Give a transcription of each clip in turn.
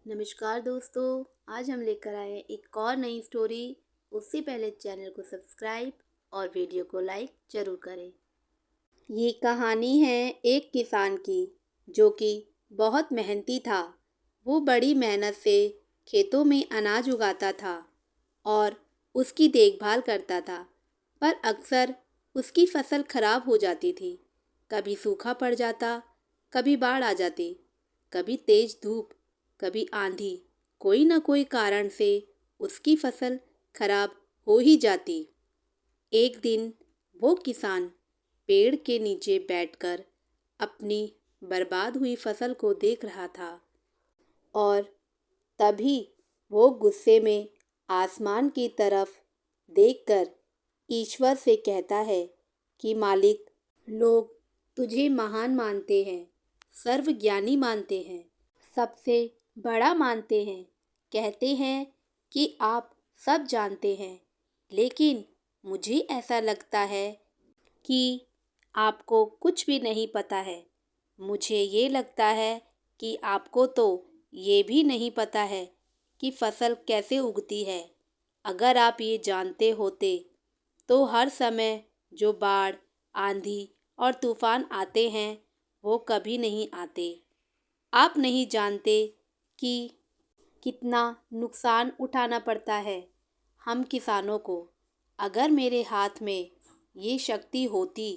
नमस्कार दोस्तों। आज हम लेकर आए हैं एक और नई स्टोरी। उससे पहले चैनल को सब्सक्राइब और वीडियो को लाइक ज़रूर करें। ये कहानी है एक किसान की जो कि बहुत मेहनती था। वो बड़ी मेहनत से खेतों में अनाज उगाता था और उसकी देखभाल करता था, पर अक्सर उसकी फसल खराब हो जाती थी। कभी सूखा पड़ जाता, कभी बाढ़ आ जाती, कभी तेज धूप, कभी आंधी। कोई न कोई कारण से उसकी फसल खराब हो ही जाती। एक दिन वो किसान पेड़ के नीचे बैठकर अपनी बर्बाद हुई फसल को देख रहा था और तभी वो गुस्से में आसमान की तरफ देखकर ईश्वर से कहता है कि मालिक, लोग तुझे महान मानते हैं, सर्वज्ञानी मानते हैं, सबसे बड़ा मानते हैं, कहते हैं कि आप सब जानते हैं, लेकिन मुझे ऐसा लगता है कि आपको कुछ भी नहीं पता है। मुझे ये लगता है कि आपको तो ये भी नहीं पता है कि फसल कैसे उगती है। अगर आप ये जानते होते तो हर समय जो बाढ़, आंधी और तूफान आते हैं वो कभी नहीं आते। आप नहीं जानते कि कितना नुकसान उठाना पड़ता है हम किसानों को। अगर मेरे हाथ में ये शक्ति होती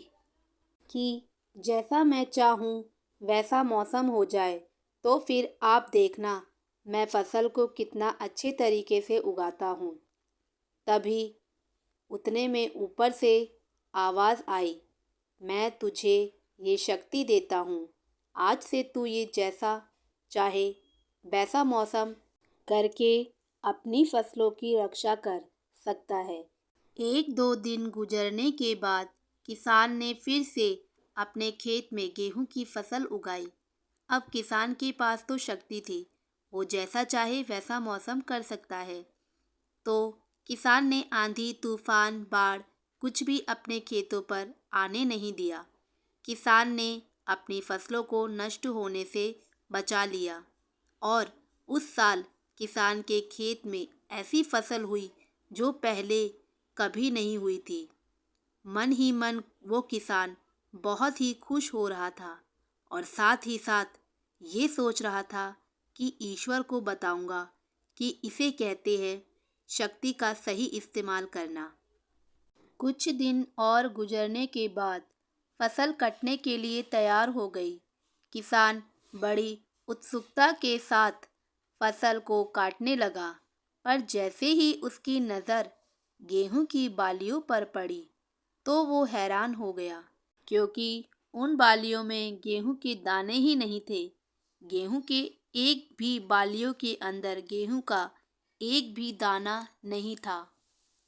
कि जैसा मैं चाहूँ वैसा मौसम हो जाए, तो फिर आप देखना मैं फसल को कितना अच्छे तरीके से उगाता हूँ। तभी उतने में ऊपर से आवाज़ आई, मैं तुझे ये शक्ति देता हूँ। आज से तू ये जैसा चाहे वैसा मौसम करके अपनी फसलों की रक्षा कर सकता है। एक दो दिन गुजरने के बाद किसान ने फिर से अपने खेत में गेहूं की फसल उगाई। अब किसान के पास तो शक्ति थी, वो जैसा चाहे वैसा मौसम कर सकता है। तो किसान ने आंधी, तूफान, बाढ़ कुछ भी अपने खेतों पर आने नहीं दिया। किसान ने अपनी फसलों को नष्ट होने से बचा लिया और उस साल किसान के खेत में ऐसी फसल हुई जो पहले कभी नहीं हुई थी। मन ही मन वो किसान बहुत ही खुश हो रहा था और साथ ही साथ ये सोच रहा था कि ईश्वर को बताऊंगा कि इसे कहते हैं शक्ति का सही इस्तेमाल करना। कुछ दिन और गुजरने के बाद फसल कटने के लिए तैयार हो गई। किसान बड़ी उत्सुकता के साथ फसल को काटने लगा, पर जैसे ही उसकी नज़र गेहूं की बालियों पर पड़ी तो वो हैरान हो गया, क्योंकि उन बालियों में गेहूं के दाने ही नहीं थे। गेहूं के एक भी बालियों के अंदर गेहूं का एक भी दाना नहीं था।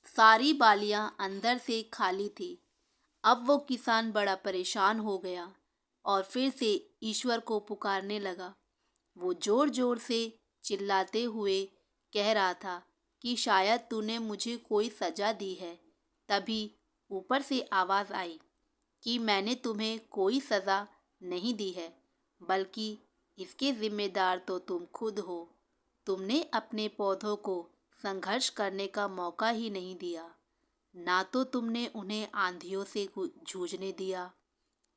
सारी बालियां अंदर से खाली थी। अब वो किसान बड़ा परेशान हो गया और फिर से ईश्वर को पुकारने लगा। वो जोर जोर से चिल्लाते हुए कह रहा था कि शायद तूने मुझे कोई सजा दी है। तभी ऊपर से आवाज़ आई कि मैंने तुम्हें कोई सज़ा नहीं दी है, बल्कि इसके जिम्मेदार तो तुम खुद हो। तुमने अपने पौधों को संघर्ष करने का मौका ही नहीं दिया। ना तो तुमने उन्हें आंधियों से जूझने दिया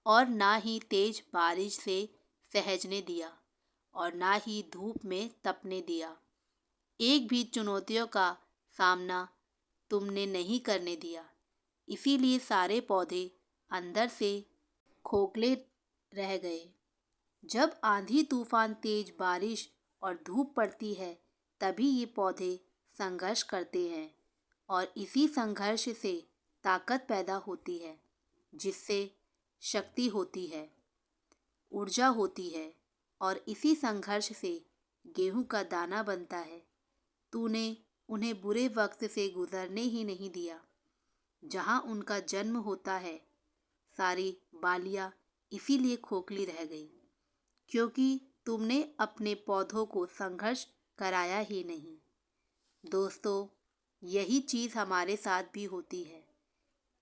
और ना ही तेज बारिश से सहजने दिया और ना ही धूप में तपने दिया। एक भी चुनौतियों का सामना तुमने नहीं करने दिया। इसीलिए सारे पौधे अंदर से खोखले रह गए। जब आंधी, तूफान, तेज बारिश और धूप पड़ती है, तभी ये पौधे संघर्ष करते हैं और इसी संघर्ष से ताकत पैदा होती है, जिससे शक्ति होती है, ऊर्जा होती है और इसी संघर्ष से गेहूं का दाना बनता है। तूने उन्हें बुरे वक्त से गुजरने ही नहीं दिया। जहां उनका जन्म होता है, सारी बालियां इसीलिए खोखली रह गई, क्योंकि तुमने अपने पौधों को संघर्ष कराया ही नहीं। दोस्तों, यही चीज़ हमारे साथ भी होती है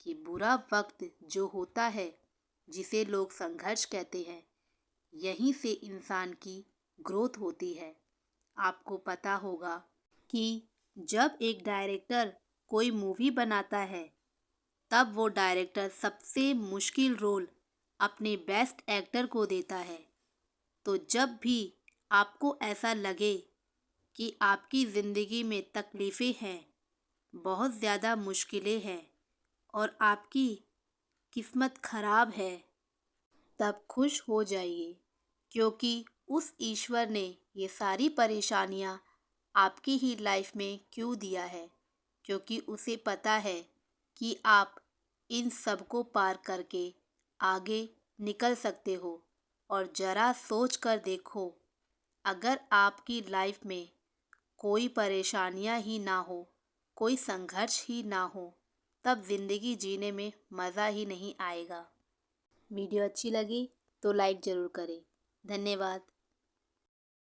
कि बुरा वक्त जो होता है, जिसे लोग संघर्ष कहते हैं, यहीं से इंसान की ग्रोथ होती है। आपको पता होगा कि जब एक डायरेक्टर कोई मूवी बनाता है तब वो डायरेक्टर सबसे मुश्किल रोल अपने बेस्ट एक्टर को देता है। तो जब भी आपको ऐसा लगे कि आपकी ज़िंदगी में तकलीफ़ें हैं, बहुत ज़्यादा मुश्किलें हैं और आपकी किस्मत ख़राब है, तब खुश हो जाइए, क्योंकि उस ईश्वर ने ये सारी परेशानियाँ आपकी ही लाइफ में क्यों दिया है, क्योंकि उसे पता है कि आप इन सब को पार करके आगे निकल सकते हो। और ज़रा सोच कर देखो, अगर आपकी लाइफ में कोई परेशानियाँ ही ना हो, कोई संघर्ष ही ना हो, तब ज़िंदगी जीने में मज़ा ही नहीं आएगा। वीडियो अच्छी लगी तो लाइक ज़रूर करें। धन्यवाद।